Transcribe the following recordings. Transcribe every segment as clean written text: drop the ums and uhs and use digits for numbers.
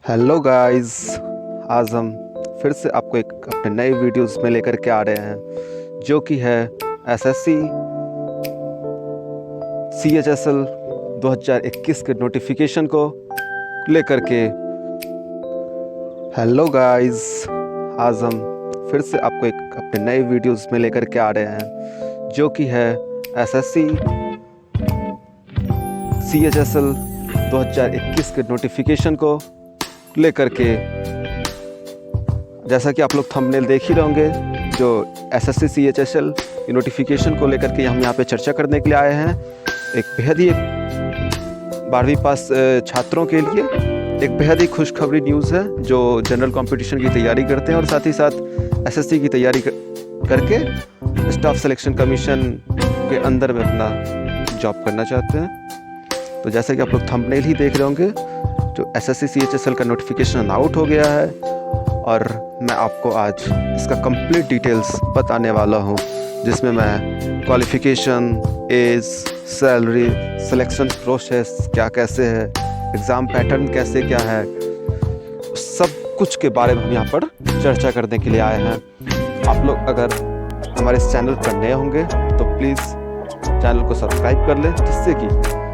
Hello guys. आज हम फिर से आपको एक अपने नए वीडियोस में लेकर के आ रहे हैं जो कि है एसएससी CHSL 2021 के नोटिफिकेशन को लेकर के। हेलो गाइस, आज हम फिर से आपको एक अपने नए वीडियोस में लेकर के आ रहे हैं जो कि है एसएससी CHSL 2021 के नोटिफिकेशन को लेकर के। जैसा कि आप लोग थंबनेल देख ही रहे होंगे, जो एसएससी CHSL की नोटिफिकेशन को लेकर के हम यहाँ पे चर्चा करने के लिए आए हैं। एक बेहद ही 12वीं पास छात्रों के लिए एक बेहद ही खुशखबरी न्यूज़ है जो जनरल कंपटीशन की तैयारी करते हैं और साथ ही साथ एसएससी की तैयारी करके स्टाफ सिलेक्शन कमीशन के अंदर में अपना जॉब करना चाहते हैं। तो जैसा कि आप लोग थंबनेल ही देख रहे होंगे, जो एसएससी CHSL का नोटिफिकेशन आउट हो गया है और मैं आपको आज इसका कंप्लीट डिटेल्स बताने वाला हूँ, जिसमें मैं qualification, age, salary, selection process क्या कैसे है, एग्ज़ाम पैटर्न कैसे क्या है, सब कुछ के बारे में हम यहाँ पर चर्चा करने के लिए आए हैं। आप लोग अगर हमारे इस चैनल पर नए होंगे तो प्लीज़ चैनल को सब्सक्राइब कर लें, जिससे कि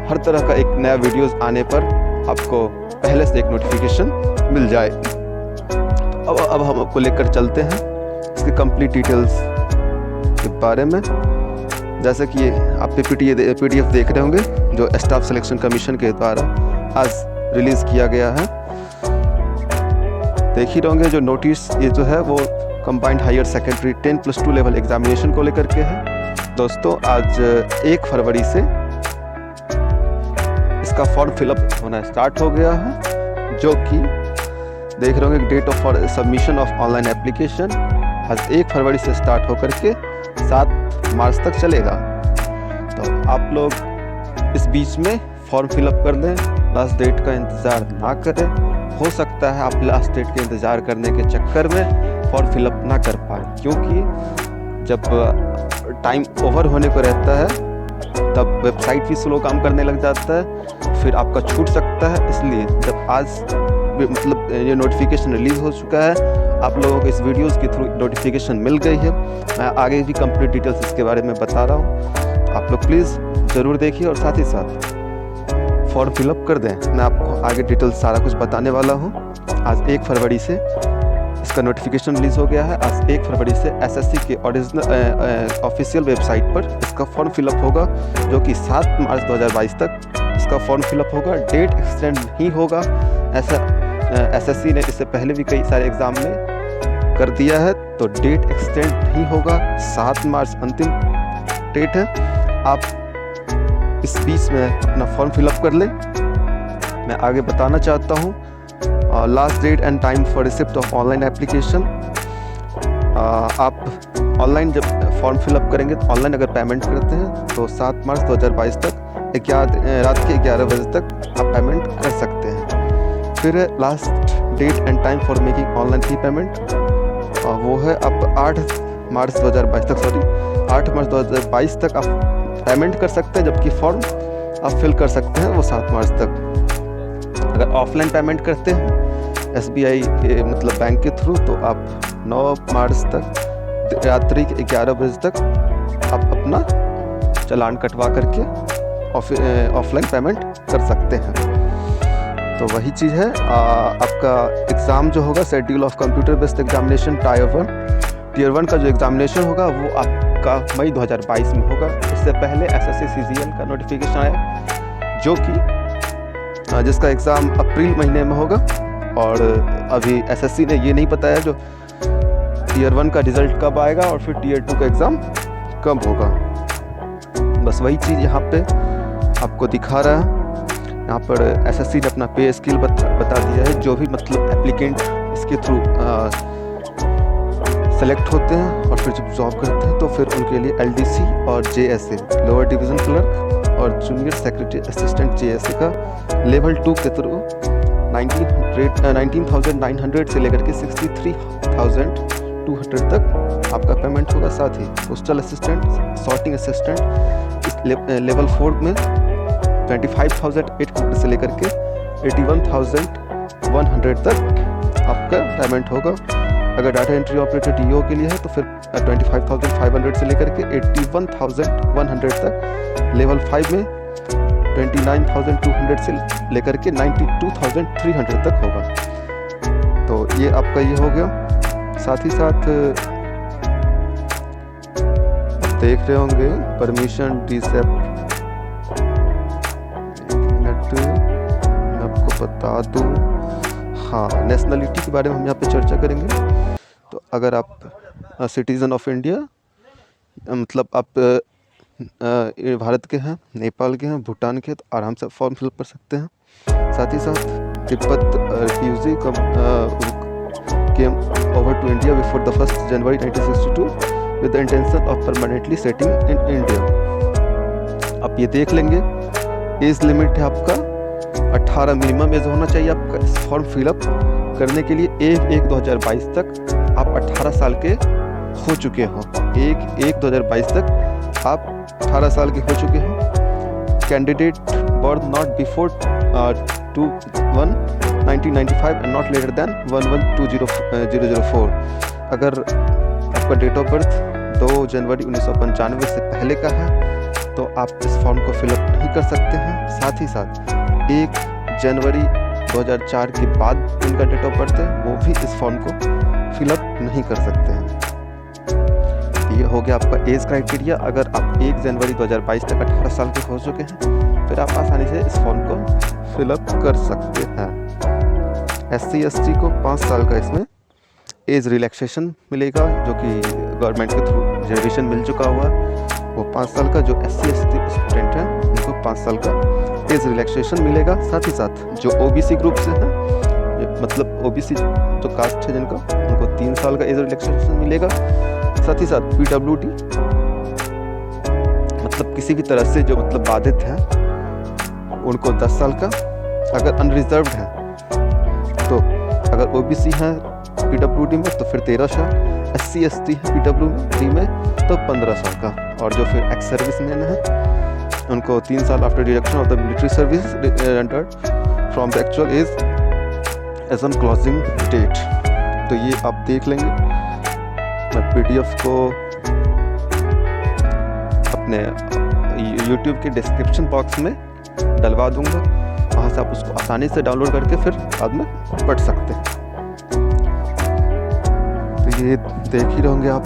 हर तरह का एक नया वीडियोस आने पर आपको पहले से एक नोटिफिकेशन मिल जाए। अब हम आपको लेकर चलते हैं इसके कंप्लीट डिटेल्स के बारे में। जैसे कि आप PDF देख रहे होंगे, जो स्टाफ सिलेक्शन कमीशन के द्वारा आज रिलीज़ किया गया है। देख ही रहे होंगे जो नोटिस, ये जो है वो combined higher secondary 10+2 level examination को लेकर के है। दोस्तों, आज 1 फरवरी से इसका फॉर्म फिलअप होना स्टार्ट हो गया है, जो कि देख रहे होंगे date of submission of online application आज 1 फरवरी से स्टार्ट होकर के 7 मार्च तक चलेगा। तो आप लोग इस बीच में फॉर्म फिलअप कर लें, लास्ट डेट का इंतज़ार ना करें। हो सकता है आप लास्ट डेट के इंतज़ार करने के चक्कर में फॉर्म फिलअप ना कर पाएँ, क्योंकि जब टाइम ओवर होने को रहता है तब वेबसाइट भी स्लो काम करने लग जाता है, फिर आपका छूट सकता है। इसलिए जब आज मतलब ये नोटिफिकेशन रिलीज़ हो चुका है, आप लोगों को इस वीडियोस के थ्रू नोटिफिकेशन मिल गई है। मैं आगे भी कंप्लीट डिटेल्स इसके बारे में बता रहा हूँ, आप लोग प्लीज़ ज़रूर देखिए और साथ ही साथ फॉर्म फिलअप कर दें। मैं आपको आगे डिटेल्स सारा कुछ बताने वाला हूँ। आज 1 फरवरी से इसका नोटिफिकेशन रिलीज़ हो गया है। आज 1 फरवरी से एसएससी के ओरिजिनल ऑफिशियल वेबसाइट पर इसका फॉर्म फिलअप होगा, जो कि 7 मार्च 2022 तक इसका फॉर्म फिलअप होगा। डेट एक्सटेंड नहीं होगा, ऐसा एसएससी ने इससे पहले भी कई सारे एग्ज़ाम में कर दिया है, तो डेट एक्सटेंड नहीं होगा। 7 मार्च अंतिम डेट है। आप इस बीच में अपना फॉर्म फिलअप कर लें। मैं आगे बताना चाहता हूँ, last date and time for receipt of online application. आप ऑनलाइन जब फॉर्म फिलअप करेंगे तो ऑनलाइन अगर पेमेंट करते हैं तो 7 मार्च 2022 तक रात के 11 बजे तक आप पेमेंट कर सकते हैं। फिर last date and time for making online fee payment, वो है आप 8 मार्च 2022 तक आप पेमेंट कर सकते हैं, जबकि फॉर्म आप फिल कर सकते हैं वो 7 मार्च तक। अगर ऑफलाइन पेमेंट करते हैं SBI के मतलब बैंक के थ्रू, तो आप 9 मार्च तक रात्रि के 11 बजे तक आप अपना चालान कटवा करके ऑफलाइन पेमेंट कर सकते हैं। तो वही चीज़ है। आपका एग्ज़ाम जो होगा, schedule of computer based examination tier 1 का जो एग्जामिनेशन होगा वो आपका मई 2022 में होगा। इससे पहले SSC CGL का नोटिफिकेशन आया, जो कि जिसका एग्ज़ाम अप्रैल महीने में होगा, और अभी SSC ने ये नहीं बताया जो टीयर 1 का रिज़ल्ट कब आएगा और फिर टीयर 2 का एग्ज़ाम कब होगा। बस वही चीज़ यहाँ पे आपको दिखा रहा है। यहाँ पर SSC ने अपना पे स्केल बता दिया है। जो भी मतलब एप्लीकेंट इसके थ्रू सेलेक्ट होते हैं और फिर जब जॉब करते हैं तो फिर उनके लिए LDC और JSA लोअर डिवीज़न क्लर्क और जूनियर सेक्रेटरी असिस्टेंट JSA का लेवल 2 के थ्रू 19,900 से लेकर के 63,200 तक आपका पेमेंट होगा। साथ ही पोस्टल असिस्टेंट, सॉर्टिंग असिस्टेंट इस लेवल 4 में 25,800 से लेकर के 81,100 100 तक आपका पेमेंट होगा। अगर डाटा एंट्री ऑपरेटर डीओ के लिए है तो फिर 25,500 से लेकर के 81,100 तक, लेवल 5 में 29,200 से लेकर के 92,300 तक होगा। तो ये आपका ये हो गया। साथ ही साथ आप देख रहे होंगे परमिशन डिसेप्ट, मैं आपको बता दूं, हाँ नेशनलिटी के बारे में हम यहाँ पे चर्चा करेंगे। तो अगर आप सिटीज़न ऑफ इंडिया, मतलब आप भारत के हैं, नेपाल के हैं, भूटान के हैं, तो आराम से फॉर्म फिलअप कर सकते हैं। साथ ही साथ Tibet refugee came over to India before the 1st January 1962 with the intention of permanently settling in India. आप ये देख लेंगे, एज लिमिट है आपका 18, मिनिमम एज होना चाहिए आपका इस फॉर्म फिलअप करने के लिए 1/1/2022 तक आप 18 साल के हो चुके हो। 1/1/2022 तक आप 18 साल के हो चुके हो। Candidate birth not before 2/1/1995 and not later than 1/1/2004। अगर आपका डेट ऑफ बर्थ 2 जनवरी 1995 से पहले का है तो आप इस फॉर्म को फिलअप नहीं कर सकते हैं। साथ ही साथ 1 जनवरी 2004 के बाद उनका डेट ऑफ बर्थ है, वो भी इस फॉर्म को फिलअप नहीं कर सकते हैं। ये हो गया आपका एज क्राइटेरिया। अगर आप 1 जनवरी 2022 तक 18 साल के हो चुके हैं फिर आप आसानी से इस फॉर्म को फिलअप कर सकते हैं। SC ST को 5 साल का इसमें एज रिलैक्सेशन मिलेगा, जो कि गवर्नमेंट के थ्रू रिजर्वेशन मिल चुका हुआ। वो 5 साल का जो SC ST स्टूडेंट हैं उनको 5 साल का एज रिलैक्सेशन मिलेगा। साथ ही साथ जो OBC ग्रुप से हैं, मतलब OBC जो कास्ट है जिनका, उनको 3 साल का एज रिलैक्सेशन मिलेगा। साथ ही साथ PWD मतलब किसी भी तरह से जो मतलब बाधित हैं उनको 10 साल का। अगर अनरिजर्व्ड हैं तो अगर OBC हैं PWD में तो फिर 13 साल, SC ST है PWD में तो 15 साल का, और जो फिर एक्स सर्विस मैन है उनको 3 साल after deduction of the military service rendered from the actual age as on closing date. तो ये आप देख लेंगे, मैं PDF को अपने YouTube के डिस्क्रिप्शन बॉक्स में डलवा दूंगा, वहाँ से आप उसको आसानी से डाउनलोड करके फिर बाद में पढ़ सकते हैं। तो ये देख ही रहोगे आप,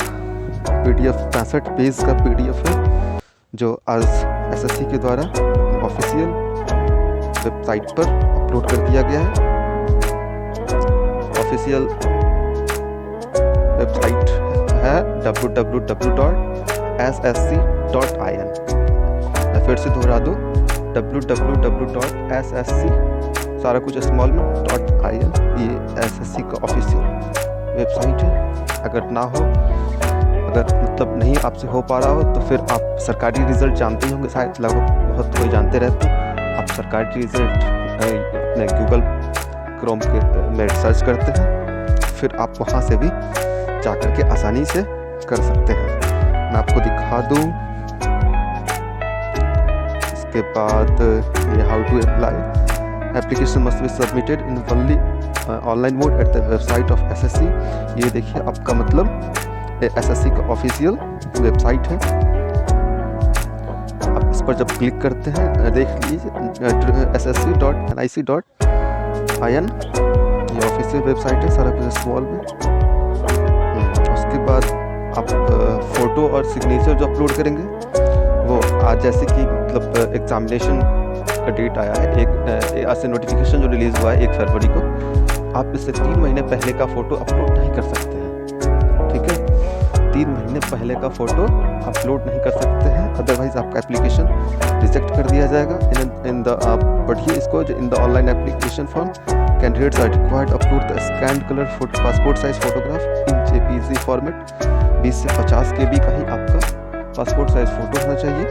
PDF 65 पेज का PDF है जो आज SSC के द्वारा ऑफिशियल वेबसाइट पर अपलोड कर दिया गया है। ऑफिशियल वेबसाइट है www.ssc.in। मैं फिर से दोहरा दूँ, www.ssc सारा कुछ स्मॉल में .in, ये SSC का ऑफिशियल वेबसाइट है। अगर ना हो, अगर मतलब नहीं आपसे हो पा रहा हो तो फिर आप सरकारी रिजल्ट जानते ही होंगे, शायद लगभग बहुत कोई जानते रहते हैं। आप सरकारी रिजल्ट अपने गूगल क्रोम के में सर्च करते हैं, फिर आप वहाँ से भी जाकर के आसानी से कर सकते हैं। मैं आपको दिखा दूँ, इसके बाद ये how to apply, application must be submitted in only online mode at the website of SSC। ये देखिए आपका मतलब SSC का ऑफिशियल वेबसाइट है। आप इस पर जब क्लिक करते हैं देख लीजिए ssc.nic.in, ये ऑफिशियल वेबसाइट है, सारा कुछ स्मॉल में। उसके बाद आप फ़ोटो और सिग्नेचर जो अपलोड करेंगे वो आज जैसे कि मतलब एग्जामिनेशन का डेट आया है, एक आज से नोटिफिकेशन जो रिलीज़ हुआ है 1 फरवरी को, आप इससे 3 महीने पहले का फ़ोटो अपलोड नहीं कर सकते हैं। ठीक है, 3 महीने पहले का फ़ोटो अपलोड नहीं कर सकते हैं, अदरवाइज आपका एप्लीकेशन रिजेक्ट कर दिया जाएगा। इन द पढ़िए इसको, in the online application form candidates are required upload the scan colour passport size photograph in JPG format. 20 से 50 KB का ही आपका पासपोर्ट साइज फ़ोटो होना चाहिए।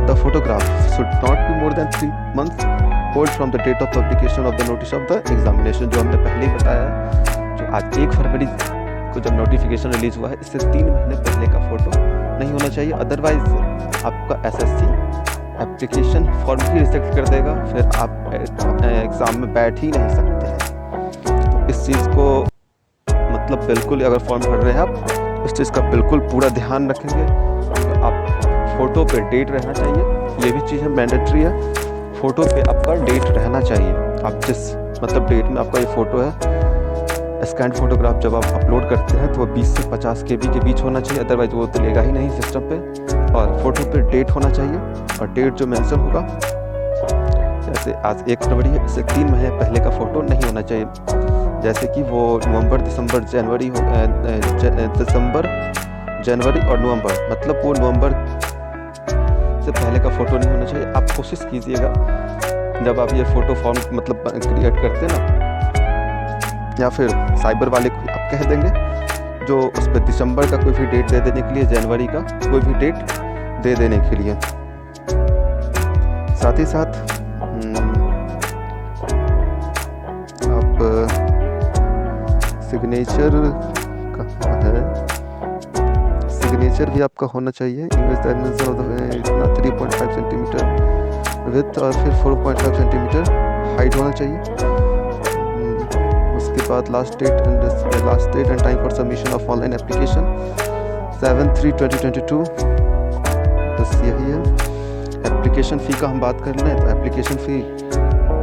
The photograph should not be more than 3 months old from the date of publication of the notice of the examination, जो हमने पहले ही बताया है। जो आज 1 फरवरी को जब नोटिफिकेशन रिलीज हुआ है, इससे 3 महीने पहले का फ़ोटो नहीं होना चाहिए, अदरवाइज आपका SSC एप्लीकेशन फॉर्म ही रिजेक्ट कर देगा, फिर आप एग्ज़ाम में बैठ ही नहीं सकते हैं। तो इस चीज़ को मतलब बिल्कुल, अगर फॉर्म भर रहे हैं आप, इस चीज़ का बिल्कुल पूरा ध्यान रखेंगे। तो आप फ़ोटो पे डेट रहना चाहिए, ये भी चीज़ है मैंडेटरी है। फ़ोटो पे आपका डेट रहना चाहिए। आप जिस मतलब डेट में आपका ये फ़ोटो है, स्कैन फोटोग्राफ जब आप अपलोड करते हैं तो वो 20 से 50 KB के बीच होना चाहिए, अदरवाइज वो तो लेगा ही नहीं सिस्टम पे। और फोटो पे डेट होना चाहिए, और डेट जो मेंशन होगा, जैसे आज 1 फरवरी है, इससे 3 महीने पहले का फ़ोटो नहीं होना चाहिए। जैसे कि वो नवंबर, दिसंबर, जनवरी हो, दिसंबर, जनवरी और नवंबर, मतलब वो नवंबर से पहले का फ़ोटो नहीं होना चाहिए। आप कोशिश कीजिएगा जब आप ये फ़ोटो फॉर्म मतलब क्रिएट करते हैं ना, या फिर साइबर वाले को आप कह देंगे जो उस पर दिसंबर का कोई भी डेट दे देने के लिए, जनवरी का कोई भी डेट दे देने के लिए। साथ ही साथ आप सिग्नेचर कहाँ है, सिग्नेचर भी आपका होना चाहिए। इतना 3.5 सेंटीमीटर विड्थ और फिर 4.5 सेंटीमीटर हाइट होना चाहिए। उसके बाद last date and time for submission of online application 7/3/2022, बस यही है। एप्लीकेशन फ़ी का हम बात कर लें तो एप्लीकेशन फ़ी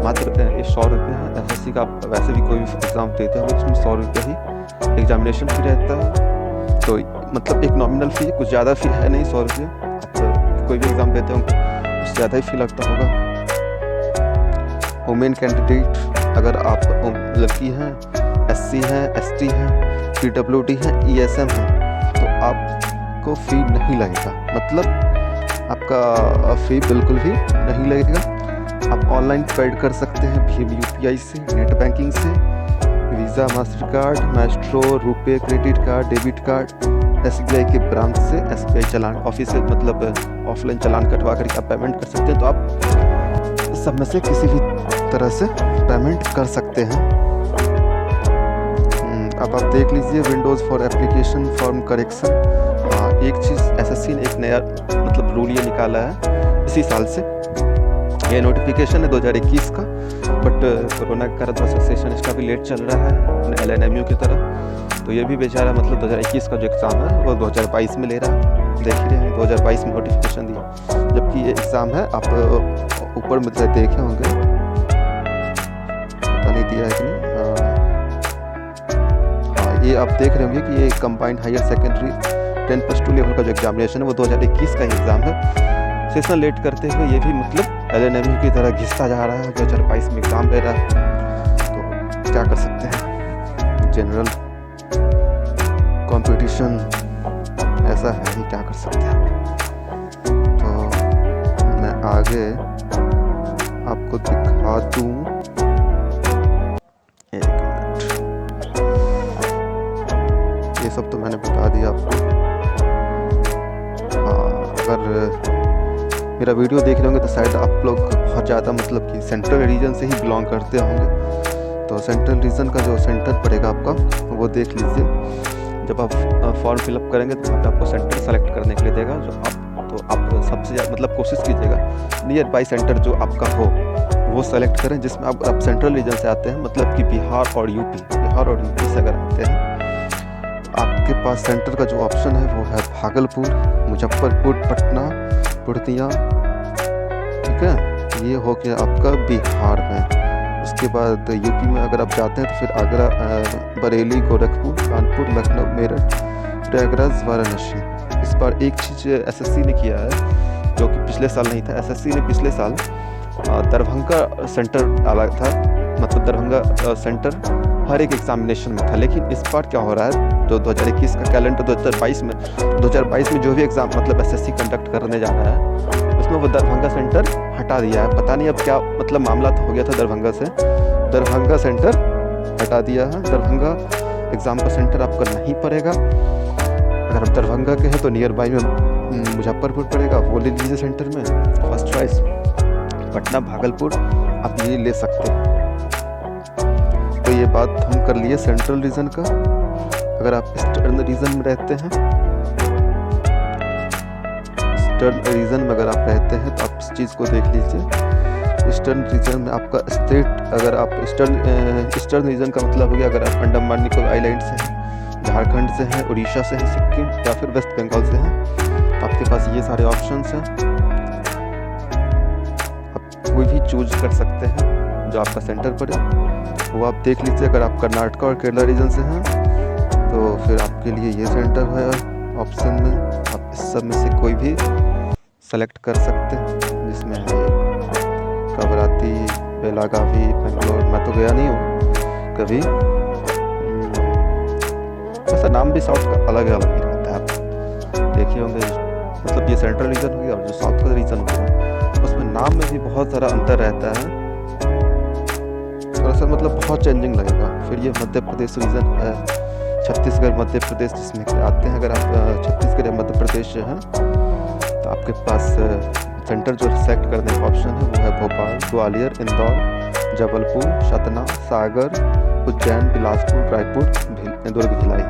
मात्र 100 रुपये है। SSC का आप वैसे भी कोई भी एग्ज़ाम देते हो उसमें 100 रुपये ही एग्जामिनेशन फ़ी रहता है। तो मतलब एक नॉमिनल फ़ी, कुछ ज़्यादा फ़ी है नहीं 100 रुपये। आप कोई भी एग्ज़ाम देते हो कुछ ज़्यादा ही फ़ी लगता होगा। वुमेन कैंडिडेट, अगर आप लड़की हैं, SC हैं, ST हैं, PWD हैं, ESM हैं, तो आपको फ़ी नहीं लगेगा। मतलब आपका फ़ी बिल्कुल भी नहीं लगेगा। आप ऑनलाइन पेड कर सकते हैं भीम UPI से, नेट बैंकिंग से, visa, master card, Maestro, RuPay, credit card, debit card, SBI के ब्रांच से SBI चालान ऑफिस से मतलब ऑफलाइन चालान कटवा कर आप पेमेंट कर सकते हैं। तो आप सब में से किसी भी तरह से पेमेंट कर सकते हैं। अब आप देख लीजिए Windows for application form correction. हाँ, एक चीज़ SSC ने एक नया मतलब रूल ये निकाला है इसी साल से। ये नोटिफिकेशन है 2021 का, बट कोरोना के कारण थोड़ा सेशन इसका भी लेट चल रहा है अपने LNMU की तरह। तो ये भी बेचारा मतलब 2021 का जो एग्ज़ाम है वो 2022 में ले रहा है। देख ही रहे हैं 2022 में नोटिफिकेशन दिया, जबकि ये एग्ज़ाम है आप ऊपर में देखे होंगे, पता नहीं दिया है कि नहीं। हाँ, ये आप देख रहे होंगे कि ये कंबाइंड हायर सेकेंडरी 10+2 लेवल का जो एग्जामिनेशन है वो 2021 का एग्ज़ाम है। सेशन लेट करते हुए ये भी मतलब LNMU की तरह घिसता जा रहा है, 2022 में एग्ज़ाम ले रहा है। तो क्या कर सकते हैं, जनरल कंपटीशन ऐसा है ही, क्या कर सकते हैं। तो मैं आगे आपको दिखा दूँ, एक मिनट, ये सब तो मैंने बता दिया आपको। हाँ, अगर मेरा वीडियो देख रहे होंगे तो शायद आप लोग बहुत ज़्यादा मतलब कि सेंट्रल रीजन से ही बिलोंग करते होंगे। तो सेंट्रल रीजन का जो सेंटर पड़ेगा आपका वो देख लीजिए। जब आप फॉर्म फिलअप करेंगे तो वहाँ पे आपको सेंटर सेलेक्ट करने के लिए देगा। जो आप सबसे ज़्यादा मतलब कोशिश कीजिएगा नियर बाई सेंटर जो आपका हो वो सेलेक्ट करें, जिसमें आप सेंट्रल रीजन से आते हैं, मतलब कि बिहार और यूपी से अगर आते हैं, आपके पास सेंटर का जो ऑप्शन है वो है भागलपुर, मुजफ्फरपुर, पटना, पूर्णिया, ठीक है। ये हो गया आपका बिहार में। उसके बाद यूपी में अगर आप जाते हैं तो फिर आगरा, बरेली, गोरखपुर, कानपुर, लखनऊ, मेरठ, प्रयागराज, वाराणसी। इस बार एक चीज़ SSC ने किया है जो कि पिछले साल नहीं था। SSC ने पिछले साल दरभंगा सेंटर डाला था, मतलब दरभंगा सेंटर हर एक एग्जामिनेशन में था। लेकिन इस बार क्या हो रहा है, जो 2021 का कैलेंडर 2022 में जो भी एग्ज़ाम मतलब SSC कंडक्ट करने जा रहा है उसमें वो दरभंगा सेंटर हटा दिया है। पता नहीं अब क्या मतलब मामला तो हो गया था दरभंगा से, दरभंगा सेंटर हटा दिया है। दरभंगा एग्ज़ाम का सेंटर आपका नहीं पड़ेगा। अगर आप दरभंगा के हैं तो नियर बाई में मुजफ्फरपुर पड़ेगा, वो ले लीजिए सेंटर में फर्स्ट चॉइस। पटना, भागलपुर आप ये ले सकते हैं। तो ये बात हम कर लिए सेंट्रल रीजन का। अगर आप ईस्टर्न रीजन में रहते हैं, ईस्टर्न रीजन में अगर आप रहते हैं तो आप इस चीज़ को देख लीजिए। ईस्टर्न रीजन में आपका स्टेट, अगर आप ईस्टर्न रीजन का मतलब हो गया अगर आप अंडमान निकोबार आइलैंड से हैं, झारखंड से हैं, उड़ीसा से हैं, सिक्किम या फिर वेस्ट बंगाल से हैं, तो आपके पास ये सारे ऑप्शंस हैं। आप कोई भी चूज कर सकते हैं जो आपका सेंटर पड़े, वो आप देख लीजिए। अगर आप कर्नाटका और केरला रीजन से हैं तो फिर आपके लिए ये सेंटर है ऑप्शन में। आप इस सब में से कोई भी सेलेक्ट कर सकते हैं, जिसमें है कवराती, बेलागावी, बेंगलोर। मैं तो गया नहीं हूँ कभी, वैसा नाम भी साउथ का अलग अलग ही रहता है, आप देखे होंगे। मतलब ये सेंट्रल रीजन हो गया और जो साउथ का रीजन हो गया उसमें नाम में भी बहुत सारा अंतर रहता है, थोड़ा सा मतलब बहुत चेंजिंग लगेगा। फिर ये मध्य प्रदेश रीजन है, छत्तीसगढ़ मध्य प्रदेश जिसमें आते हैं। अगर आप छत्तीसगढ़ या मध्य प्रदेश हैं तो आपके पास सेंटर जो सेलेक्ट करने का ऑप्शन है वो है भोपाल, ग्वालियर, इंदौर, जबलपुर, सतना, सागर, उज्जैन, बिलासपुर, रायपुर, दुर्ग, भिलाई।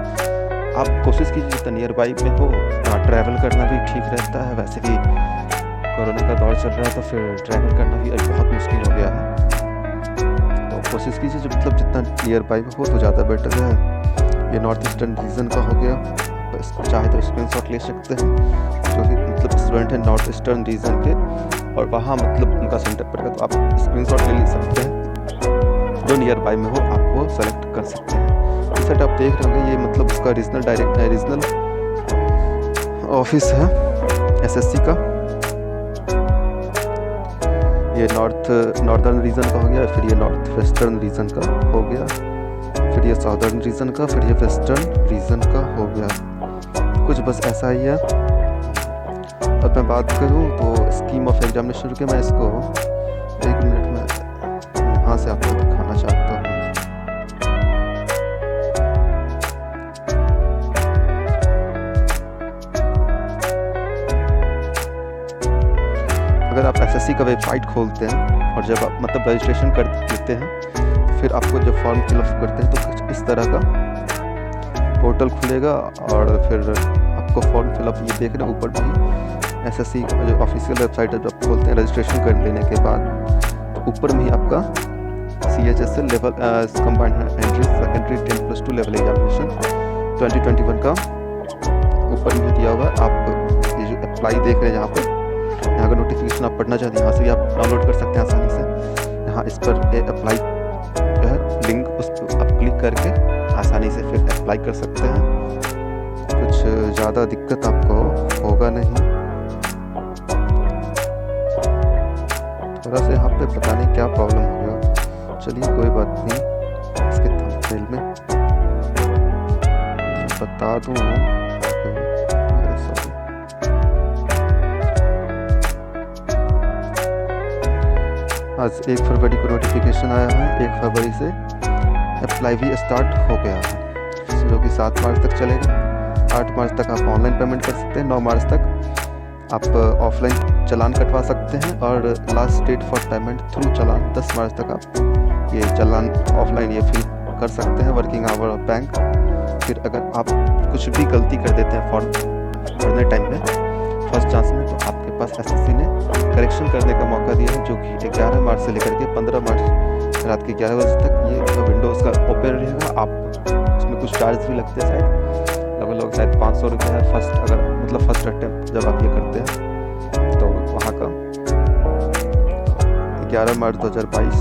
आप कोशिश कीजिए जितना नियर बाई में हो, ट्रैवल करना भी ठीक रहता है। वैसे भी कोरोना का दौर चल रहा है तो फिर ट्रैवल करना भी बहुत मुश्किल हो गया है, तो कोशिश कीजिए जो मतलब जितना नियर बाई में हो तो ज़्यादा बेटर है। ये नॉर्थ ईस्टर्न रीजन का हो गया, चाहे तो स्क्रीनशॉट ले सकते हैं जो भी मतलब स्टूडेंट है नॉर्थ ईस्टर्न रीजन के और वहाँ मतलब उनका सेंटर पड़ेगा, तो आप स्क्रीनशॉट ले सकते हैं। जो नियर बाई में हो आप वो सेलेक्ट कर सकते हैं। इस साइड आप देख रहे होंगे ये मतलब उसका रीजनल ऑफिस है एसएससी का। ये नॉर्दर्न रीजन का हो गया, फिर ये नॉर्थ वेस्टर्न रीजन का हो गया, फिर ये साउदर्न रीजन का, फिर ये वेस्टर्न रीजन का हो गया। कुछ बस ऐसा ही है। अब मैं बात करूँ तो स्कीम ऑफ एग्जामिनेशन के मैं इसको 1 मिनट में यहाँ से आपको दिखाना चाहता हूँ। अगर आप एसएससी का वेबसाइट खोलते हैं और जब आप मतलब रजिस्ट्रेशन कर देते हैं, फिर आपको जब फॉर्म फिलअप करते हैं तो कुछ इस तरह का पोर्टल खुलेगा और फिर आपको फॉर्म फिलअप ये देख रहे हैं ऊपर भी एसएससी जो ऑफिशियल वेबसाइट है, जब खोलते हैं रजिस्ट्रेशन कर लेने के बाद तो ऊपर में ही आपका CHSL level combined entry secondary 10+2 level examination 2021 का ऊपर में दिया हुआ। आप ये जो अप्लाई देख रहे हैं यहाँ पर, यहाँ का नोटिफिकेशन आप पढ़ना चाहते हैं यहाँ से भी आप डाउनलोड कर सकते हैं आसानी से। यहाँ इस पर अप्लाई जो है लिंक, उस पर आप क्लिक करके आसानी से फिर अप्लाई कर सकते हैं। कुछ ज़्यादा दिक्कत आपको होगा नहीं। थोड़ा सा यहाँ पे पता नहीं क्या प्रॉब्लम हो गया, चलिए कोई बात नहीं, इसके थंबनेल में बता दूँ। आज 1 फरवरी को नोटिफिकेशन आया है, 1 फरवरी से अप्लाई भी स्टार्ट हो गया है, जो कि 7 मार्च तक चलेगा। 8 मार्च तक आप ऑनलाइन पेमेंट कर सकते हैं, 9 मार्च तक आप ऑफलाइन चालान कटवा सकते हैं और last date for payment through challan 10 March तक आप ये चालान ऑफलाइन ये फिल कर सकते हैं, वर्किंग आवर ऑफ बैंक। फिर अगर आप कुछ भी गलती कर देते हैं फॉर्म भरने टाइम में फर्स्ट चांस में, तो आपके पास एसएससी ने करेक्शन करने का मौका दिया है, जो कि 11 मार्च से लेकर के 15 मार्च रात के 11 बजे तक ये विंडोज़ का ओपन रहेगा। आप उसमें कुछ चार्ज भी लगते हैं, शायद शायद 500 रुपये है फर्स्ट, अगर मतलब फर्स्ट अटेम्प्ट जब आप ये करते हैं तो वहाँ का 11 मार्च 2022,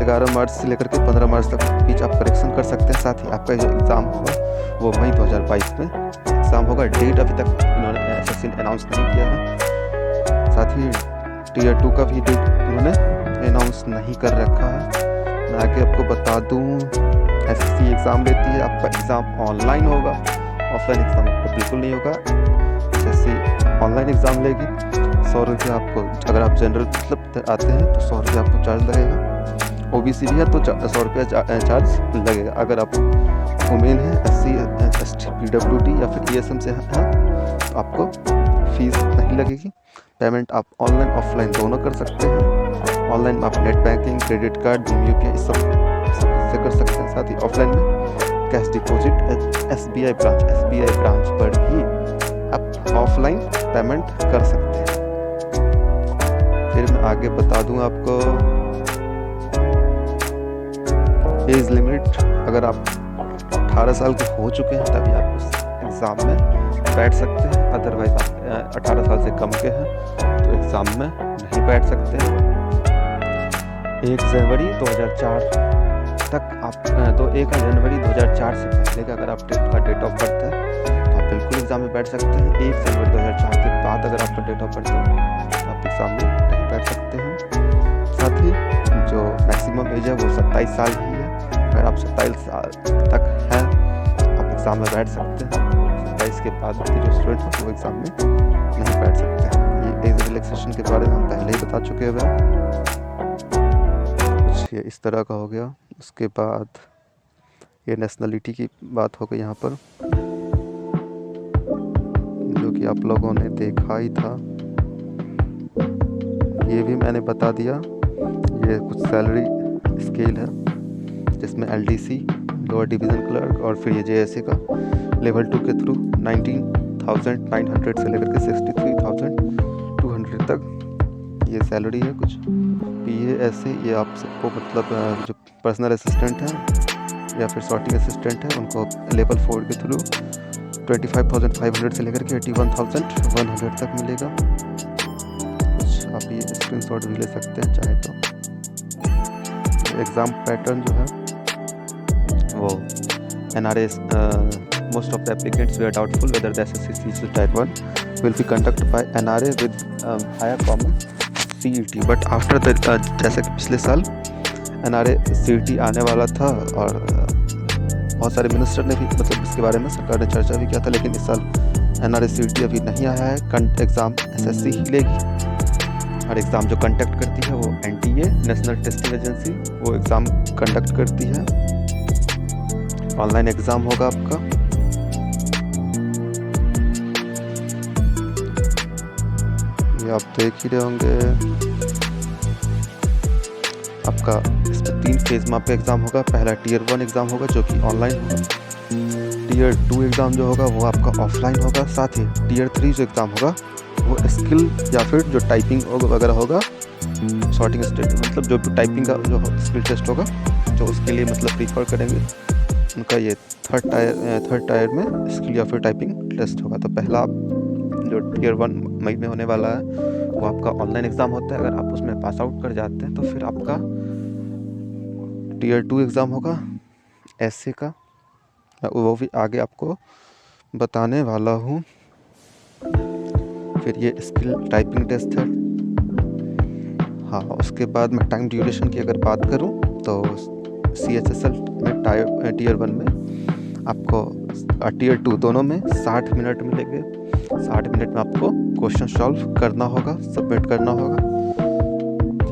11 मार्च से लेकर के 15 मार्च तक बीच आप करेक्शन कर सकते हैं। साथ ही आपका जो एग्ज़ाम होगा वो मई 2022 में एग्ज़ाम होगा। डेट अभी तक इन्होंने एसएससी ने अनाउंस नहीं किया है। साथ ही टीयर 2 का भी डेट इन्होंने अनाउंस नहीं कर रखा है। मैं आगे आपको बता दूँ, एसएससी एग्ज़ाम लेती है, आपका एग्ज़ाम ऑनलाइन होगा, ऑफलाइन एग्ज़ाम आपका बिल्कुल नहीं होगा। एसएससी ऑनलाइन एग्ज़ाम लेगी। 100 रुपये आपको, अगर आप जनरल मतलब आते हैं तो 100 रुपये आपको चार्ज लगेगा। ओबीसी भी है तो 100 रुपये चार्ज लगेगा। अगर आप वुमेन है, SC ST PWD या फिर ESM से हैं तो आपको फीस नहीं लगेगी। पेमेंट आप ऑनलाइन ऑफलाइन दोनों कर सकते हैं। ऑनलाइन आप net banking, credit card, Bhim UPI इस सब से कर सकते हैं। साथ ही ऑफलाइन में कैश डिपॉजिट SBI ब्रांच पर ही आप ऑफलाइन पेमेंट कर सकते हैं। फिर मैं आगे बता दूं आपको एज लिमिट, अगर आप 18 साल के हो चुके हैं तभी आप उस एग्ज़ाम में बैठ सकते हैं, अदरवाइज आप 18 साल से कम के हैं तो एग्ज़ाम में नहीं बैठ सकते हैं। 1 जनवरी 2004 तक आप तो 1 जनवरी 2004 से पहले का अगर आप डेट ऑफ बर्थ है तो आप बिल्कुल एग्ज़ाम में बैठ सकते हैं। 1 जनवरी 2004 के बाद अगर आपका डेट ऑफ बर्थ है तो आप एग्ज़ाम में नहीं बैठ सकते हैं। साथ ही जो मैक्सिमम एज है वो 27 साल ही है। अगर आप 27 साल तक हैं आप एग्ज़ाम में बैठ सकते हैं। 27 के बाद के जो स्टूडेंट हैं वो एग्ज़ाम में नहीं बैठ सकते हैं। ये एज रिलैक्सेशन के बारे में हम पहले ही बता चुके हैं। कुछ ये इस तरह का हो गया। उसके बाद ये नेशनलिटी की बात हो गई यहाँ पर, जो कि आप लोगों ने देखा ही था। ये भी मैंने बता दिया। ये कुछ सैलरी स्केल है जिसमें LDC लोअर डिवीज़न क्लर्क और फिर ये JSA का लेवल 2 के थ्रू 19,900 से लेकर के 63,200 तक ये सैलरी है। कुछ PA ऐसे ये आप सबको मतलब जो पर्सनल असिस्टेंट हैं या फिर सॉर्टिंग असिस्टेंट हैं उनको लेवल 4 के थ्रू 25,500 से लेकर के 81,100 तक मिलेगा। कुछ आप ये स्क्रीनशॉट भी ले सकते हैं चाहे तो। एग्ज़ाम पैटर्न जो है वो NRA most of the applicants were doubtful whether the SSC Type 1 will be conducted by NRA with higher common CET, but after the जैसे कि पिछले साल NRA CET आने वाला था और बहुत सारे मिनिस्टर ने भी मतलब इसके बारे में सरकार ने चर्चा भी किया था, लेकिन इस साल NRA CET अभी नहीं आया है। एग्ज़ाम SSC ही लेगी और एग्ज़ाम जो कंडक्ट करती है वो NTA नेशनल टेस्टिंग एजेंसी वो एग्ज़ाम कंडक्ट करती है। ऑनलाइन एग्ज़ाम होगा आपका। ये आप देख ही रहे होंगे। आपका इसमें 3 फेज में आपका एग्ज़ाम होगा। पहला Tier 1 एग्ज़ाम होगा जो कि ऑनलाइन होगा। Tier 2 एग्ज़ाम जो होगा वो आपका ऑफलाइन होगा। साथ ही Tier 3 जो एग्ज़ाम होगा वो स्किल या फिर जो टाइपिंग वगैरह होगा, सॉर्टिंग स्टेट मतलब जो टाइपिंग का जो स्किल टेस्ट होगा जो उसके लिए मतलब प्रीफर करेंगे उनका ये थर्ड टायर में स्किल या फिर टाइपिंग टेस्ट होगा। तो पहला जो Tier 1 मई में होने वाला है वो आपका ऑनलाइन एग्ज़ाम होता है। अगर आप उसमें पास आउट कर जाते हैं तो फिर आपका Tier 2 एग्ज़ाम होगा SA का, वो भी आगे आपको बताने वाला हूँ। फिर ये स्किल टाइपिंग टेस्ट है। हाँ, उसके बाद मैं टाइम ड्यूरेशन की अगर बात करूँ तो CHSL में Tier 1 में आपको Tier 2 दोनों में 60 मिनट मिलेंगे। 60 मिनट में आपको क्वेश्चन सॉल्व करना होगा, सबमिट करना होगा।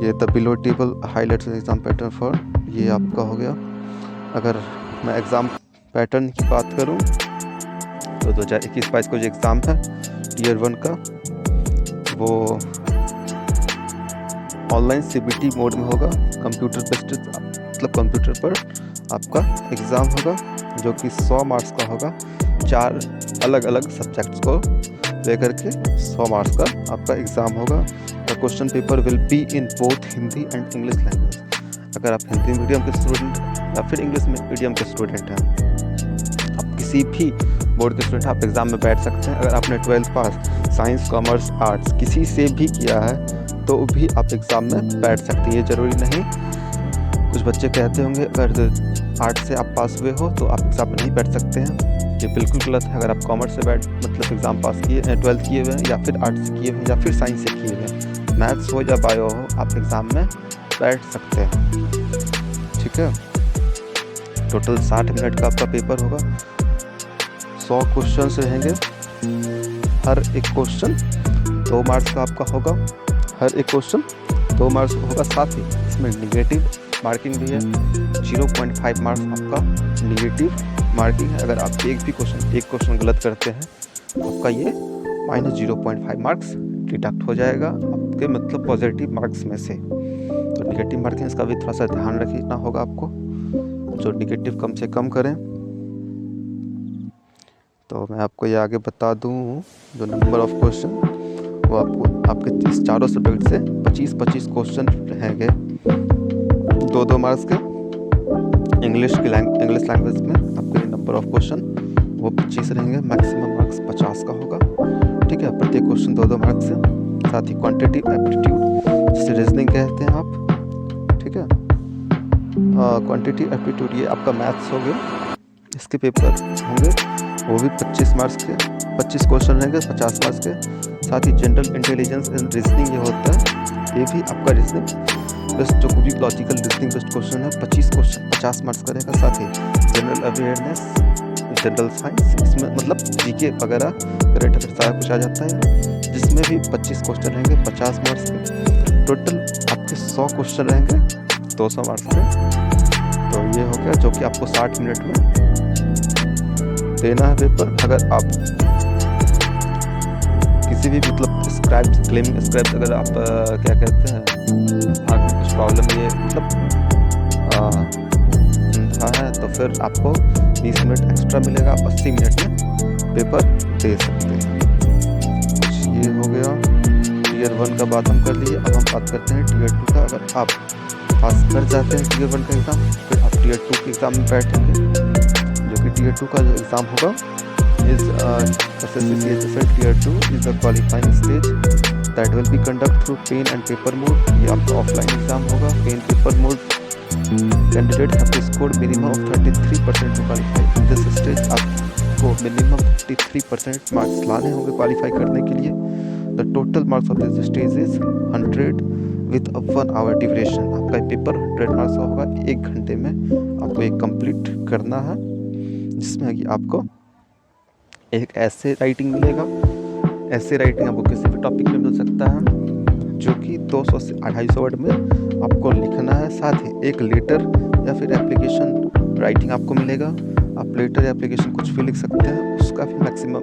ये the below table highlights exam pattern for ये आपका हो गया। अगर मैं एग्ज़ाम पैटर्न की बात करूं तो 2021-22 को जो एग्ज़ाम है Tier 1 का वो ऑनलाइन CBT मोड में होगा। कंप्यूटर बेस्ड मतलब कंप्यूटर पर आपका एग्ज़ाम होगा जो कि 100 मार्क्स का होगा। 4 अलग अलग सब्जेक्ट्स को लेकर के 100 मार्क्स का आपका एग्ज़ाम होगा। The question paper will be in both Hindi and English language. अगर आप हिंदी मीडियम के स्टूडेंट या फिर इंग्लिश मीडियम के स्टूडेंट हैं, आप किसी भी बोर्ड के स्टूडेंट आप एग्ज़ाम में बैठ सकते हैं। अगर आपने 12th पास साइंस कॉमर्स आर्ट्स किसी से भी किया है तो भी आप एग्ज़ाम में बैठ सकते हैं। ये ज़रूरी नहीं। कुछ बच्चे कहते होंगे अगर आर्ट्स से आप पास हुए हो तो आप एग्ज़ाम में नहीं बैठ सकते हैं। ये बिल्कुल गलत है। अगर आप कॉमर्स से मतलब एग्ज़ाम पास किए 12th किए हुए हैं या फिर आर्ट्स से किए हुए हैं या फिर साइंस से किए हुए हैं, मैथ्स हो या बायो हो, आप एग्ज़ाम में बैठ सकते हैं। ठीक है। टोटल 60 मिनट का आपका पेपर होगा। 100 क्वेश्चन रहेंगे। हर एक क्वेश्चन 2 मार्क्स का आपका होगा। हर एक क्वेश्चन 2 मार्क्स का होगा। साथ ही इसमें निगेटिव मार्किंग भी है। 0.5 मार्क्स आपका निगेटिव मार्किंग है। अगर आप एक क्वेश्चन गलत करते हैं तो आपका ये -0.5 मार्क्स डिडक्ट हो जाएगा आपके मतलब पॉजिटिव मार्क्स में से। तो निगेटिव मार्किंग इसका भी थोड़ा सा ध्यान रखना होगा आपको, जो निगेटिव कम से कम करें। तो मैं आपको ये आगे बता दूँ, जो नंबर ऑफ क्वेश्चन वो आपको आपके इस चारों सब्जेक्ट से 25-25 क्वेश्चन रहेंगे, 2-2 मार्क्स के। इंग्लिश लैंग्वेज में आपके नंबर ऑफ क्वेश्चन वो 25 रहेंगे, मैक्सिमम मार्क्स 50 का होगा। ठीक है, प्रत्येक क्वेश्चन 2-2 मार्क्स से। साथ ही क्वांटिटेटिव एप्टीट्यूड, जिसे रीजनिंग कहते हैं आप। ठीक है, क्वांटिटेटिव एप्टीट्यूड ये आपका मैथ्स हो गया, इसके पेपर होंगे वो भी 25 मार्क्स के, 25 क्वेश्चन रहेंगे 50 मार्क्स के। साथ ही जनरल इंटेलिजेंस एंड रीजनिंग ये होता है, ये भी आपका रीजनिंग बेस्ट, जो भी लॉजिकल रीजनिंग बेस्ट क्वेश्चन है 25 क्वेश्चन 50 मार्क्स का रहेगा। साथ ही जनरल अवेयरनेस, जनरल साइंस, इसमें मतलब जीके वगैरह करंट अफेयर सारा कुछ आ जाता है, जिसमें भी 25 क्वेश्चन रहेंगे 50 मार्क्स के। टोटल आपके 100 क्वेश्चन रहेंगे 200 मार्क्स के। तो ये हो गया, जो कि आपको 60 मिनट में देना है पेपर। अगर आप किसी भी मतलब क्लेमिंग स्क्राइब अगर आप क्या कहते हैं, आगे कुछ प्रॉब्लम ये मतलब है, तो फिर आपको 20 मिनट एक्स्ट्रा मिलेगा, आप 80 मिनट में पेपर दे सकते हैं। कुछ ये हो गया टीयर 1 का बात हम कर लिए। अब हम बात करते हैं टीयर 2 का। अगर आप पास कर जाते हैं टीयर 1 का एग्ज़ाम, फिर आप टीयर 2 के एग्ज़ाम में बैठेंगे, जो कि टीयर 2 का जो एग्ज़ाम होगा इस SSC CHSL tier 2 is the qualifying stage that will be conduct through pen and paper mode. ये आपका ऑफलाइन एग्ज़ाम होगा, pen paper mode. Candidate have to score minimum of 33% to qualify in this stage. आपको minimum 33% marks लाने होंगे qualify करने के लिए। The total marks of this stage is 100 with 1 hour duration. आपका पेपर 100 मार्क्स का होगा, 1 घंटे में आपको एक कंप्लीट करना है, जिसमें कि आपको एक ऐसे राइटिंग मिलेगा। ऐसे राइटिंग आपको किसी भी टॉपिक में मिल सकता है, जो कि 200 से 250 वर्ड में आपको लिखना है। साथ ही एक लेटर या फिर एप्लीकेशन राइटिंग आपको मिलेगा। आप लेटर या एप्लीकेशन कुछ भी लिख सकते हैं, उसका भी मैक्सिमम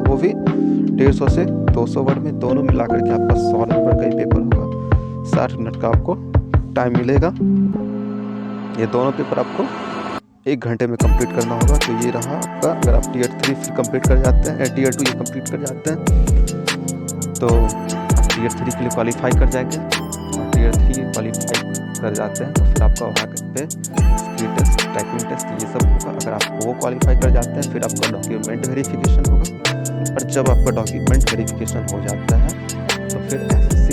वो भी 150 से 200 वर्ड में, दोनों मिला करके आपका 100 नंबर का ही पेपर होगा। 60 मिनट का आपको टाइम मिलेगा। ये दोनों पेपर आपको 1 घंटे में कंप्लीट करना होगा। तो ये रहा आपका, अगर आप टीयर 3 फिर कंप्लीट कर जाते हैं, टीयर 2 ये कंप्लीट कर जाते हैं, तो आप टीयर 3 के लिए क्वालिफाई कर जाएंगे। और टीयर 3 क्वालिफाई कर जाते हैं तो फिर आपका वहाँ पे स्किल टेस्ट, टाइपिंग टेस्ट ये सब होगा। अगर आप वो क्वालिफाई कर जाते हैं, फिर आपका डॉक्यूमेंट वेरिफिकेशन होगा। और जब आपका डॉक्यूमेंट वेरिफिकेशन हो जाता है, तो फिर SSC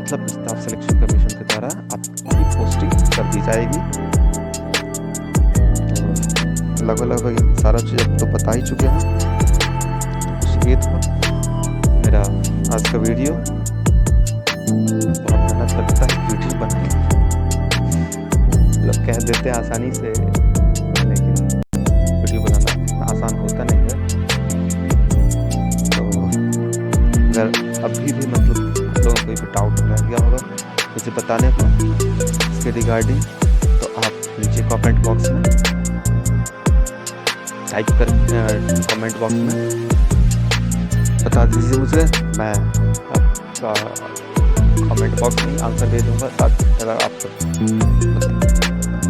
मतलब स्टाफ सिलेक्शन कमीशन के द्वारा आपकी पोस्टिंग कर दी जाएगी। लगभग सारा चीज़ अब तो बता ही चुके हैं। कुछ ये था मेरा आज का वीडियो। बहुत मेहनत लगता है वीडियो बनाने, लोग कह देते हैं आसानी से, लेकिन वीडियो बनाना इतना आसान होता नहीं है। तो अगर अभी भी मतलब आप लोगों को कोई भी डाउट रह गया होगा मुझे बताने को इसके रिगार्डिंग, तो आप नीचे कमेंट बॉक्स में टाइप कर कमेंट बॉक्स में बता दीजिए मुझे। मैं आपका कमेंट बॉक्स में आंसर दे दूंगा। साथ अगर आप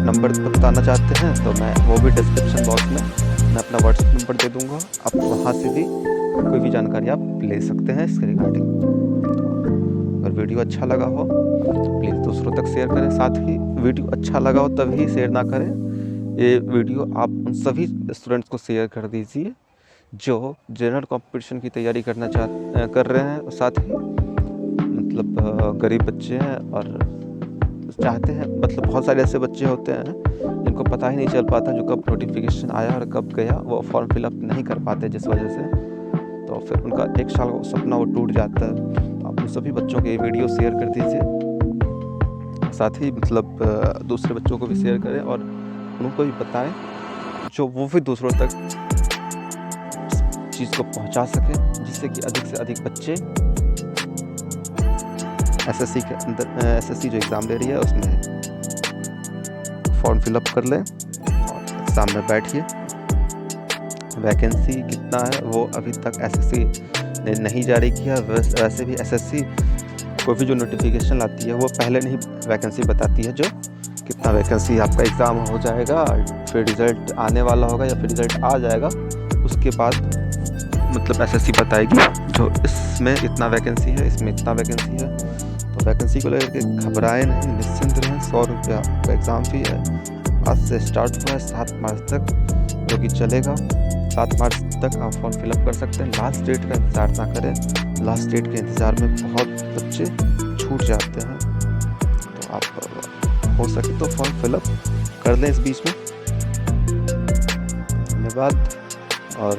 नंबर बताना चाहते हैं तो मैं वो भी डिस्क्रिप्शन बॉक्स में मैं अपना व्हाट्सएप नंबर दे दूंगा। आप वहाँ से भी कोई भी जानकारी आप ले सकते हैं इसके रिगार्डिंग। अगर वीडियो अच्छा लगा हो प्लीज़ दूसरों तक शेयर करें। साथ ही वीडियो अच्छा लगा हो तभी शेयर ना करें, ये वीडियो आप उन सभी स्टूडेंट्स को शेयर कर दीजिए जो जनरल कंपटीशन की तैयारी कर रहे हैं, और साथ ही मतलब गरीब बच्चे हैं और चाहते हैं, मतलब बहुत सारे ऐसे बच्चे होते हैं जिनको पता ही नहीं चल पाता जो कब नोटिफिकेशन आया और कब गया, वो फॉर्म फिलअप नहीं कर पाते जिस वजह से, तो फिर उनका 1 साल का सपना वो टूट जाता है। तो आप उन सभी बच्चों को ये वीडियो शेयर कर दीजिए। साथ ही मतलब दूसरे बच्चों को भी शेयर करें और उनको भी बताएं, जो वो भी दूसरों तक चीज़ को पहुंचा सकें, जिससे कि अधिक से अधिक बच्चे SSC के अंदर SSC जो एग्ज़ाम दे रही है उसमें फॉर्म फिलअप कर लें और एग्ज़ाम में बैठिए। वैकेंसी कितना है वो अभी तक SSC ने नहीं जारी किया। वैसे भी SSC कोई भी जो नोटिफिकेशन आती है वो पहले नहीं वैकेंसी बताती है, जो कितना वैकेंसी आपका एग्ज़ाम हो जाएगा, फिर रिज़ल्ट आने वाला होगा या फिर रिज़ल्ट आ जाएगा, उसके के बाद मतलब एसएससी बताएगी जो इसमें इतना वैकेंसी है, इसमें इतना वैकेंसी है। तो वैकेंसी को लेकर के घबराए नहीं, निश्चिंत रहें। 100 रुपया एग्ज़ाम फी है। आज से स्टार्ट हुआ है 7 मार्च तक, जो कि चलेगा। 7 मार्च तक आप फॉर्म फिलअप कर सकते हैं। लास्ट डेट का इंतज़ार ना करें। लास्ट डेट के इंतज़ार में बहुत बच्चे छूट जाते हैं। तो आप हो सके तो फॉर्म फिलअप कर लें इस बीच में। धन्यवाद। और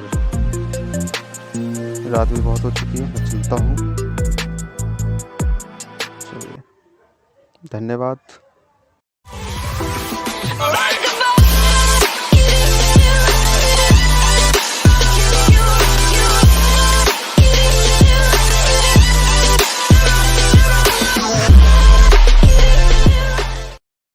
रात भी बहुत हो चुकी है, मैं चलता हूँ। चलिए, धन्यवाद।